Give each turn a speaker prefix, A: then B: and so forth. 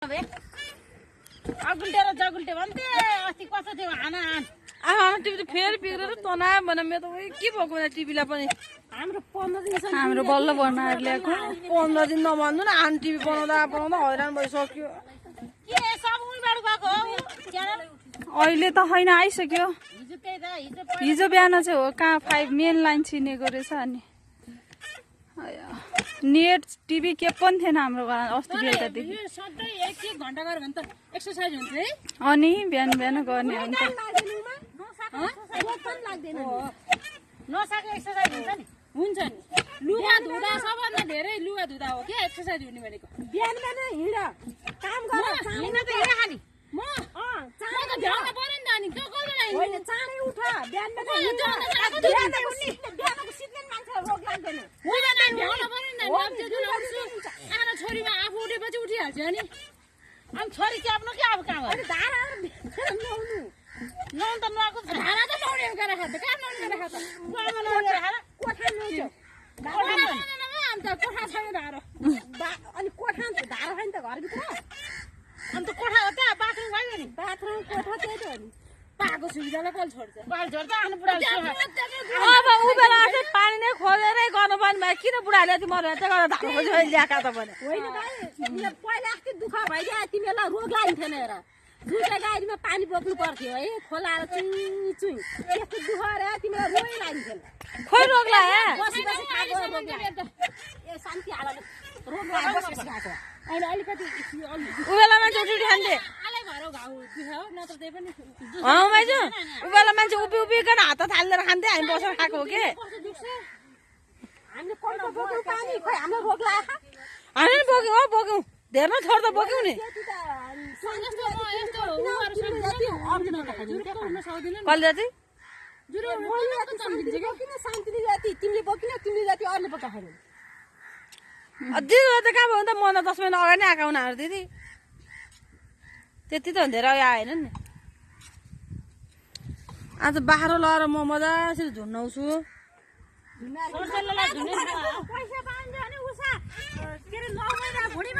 A: अगुल्टेर जगुल्टे भन्थे अस्ति कस्तो थियो हाना
B: टिभी त फेरि बिग्रेर तनायो भने मेरो त के भएको टिभीलाई पनि
A: हाम्रो 15 दिनसम्म
B: हाम्रो बल्ल बनाएर ल्याएको
C: 15 दिन नभन्नु न आन टिभी बनाउँदा हैरान भइसक्यो
A: के सब उइबाट गएको हो च्यानल
B: अहिले त हैन आइसक्यो
A: हिजो त्यही त
B: हिजो बिहान चाहिँ हो कहाँ 5 मेन लाइन छिनेको रहेछ अनि नेट टिभी के पनि थिएन हाम्रो घरमा अस्ति बेलुकादेखि
A: यो सधैँ 1 घण्टा गरे भने त एक्सरसाइज हुन्छ है
B: अनि बिहान बिहान गर्ने हो नि त
A: नसाको एक्सरसाइज हुन्छ नि हुन्छ नि लुगा धुदा सबभन्दा धेरै लुगा धुदा हो के एक्सरसाइज हुने भनेको
C: बिहान बिहान हिँड काम गर
A: हिँड्न त हिँड खाली म त भ्याउन पर्यो नि त अनि के गर्दैन
C: होइन चाँडै उठ बिहान बिहान बिहानको सित्ने मान्छे रोग लाग्दैन
A: भ्याउन पर्यो नि त आमा छोरीमा आफू उठेपछि उठिहाल्छ अनि छोरी च्याप्नु के अब काम
C: अनि धारा नुहाउनु
A: नुहाउनु त नुहाएको
B: धारा त नुहाउने गरेर खा त कहाँ नुहाउने गरेर खा त
A: नुहाउनु नुहाएर खाएर
C: कोठा नुहाउँछ
B: अन्त कोठा छैन धारा
C: अनि कोठा धारा छैन त घरभित्र
A: अन्त कोठा हो त बाथरुम भयो नि
C: बाथरुम कोठा त्यही त हो नि
A: पाएको सुविधालाई कसले छोड्छ बाल छोड्छ आफ्नो बुढाले
B: अब उभिएर आफै पानी नै खोजेरै गर्नु पर्ने भयो किन बुढाले यति मरेर चाहिँ गरेर धारा खोज्यो ल्याएका त भने
C: होइन दाइ पहिला अस्ति दुःख भइदियो तिमीहरूलाई रोग लाग्थेन हेर दुईटा गाडीमा पानी बोक्नु पर्थ्यो है खोलाएर चुई चुई त्यस्तो दुःख रे तिमीलाई रोगै लाग्थेन
B: खोइ रोग लाग्यो
C: बसी बसी खाएको रोग लाग्यो ए शान्ति हालेर रोग लाग्यो बसी बसी खाएको
A: अहिले अलिकति
B: उबेला मान्छे उठी खान्थे
A: आलै भएर घाउ दुखायो नत्र त्यही पनि
B: माइजू उबेला मान्छे उभिकन हात थालेर खान्थे हामी बसेर खाएको हो के
A: कस्तो दुख्छ
C: हामीले कस्तो बोक्नु पानी खोइ हामीलाई रोग लाग्यो
B: हामी पनि बोक्यौँ हो बोक्यौँ धेरै थोर त बोक्यौँ नि कसले जति
C: शान्तिले जाति तिमीले बोकिन तिमीले जाति अरूले बोक्दा छैन
B: दिदी त कहाँ भयो त म त 10 महिना अगाडि नै आएको उनीहरू दिदी त्यति त धेरै आएन नि आज बाख्रो लगाएर म मजासरी झुन्डाउँछु
A: पैसा पाइन्छ भने उषा के अरे 9 महिना भुँडी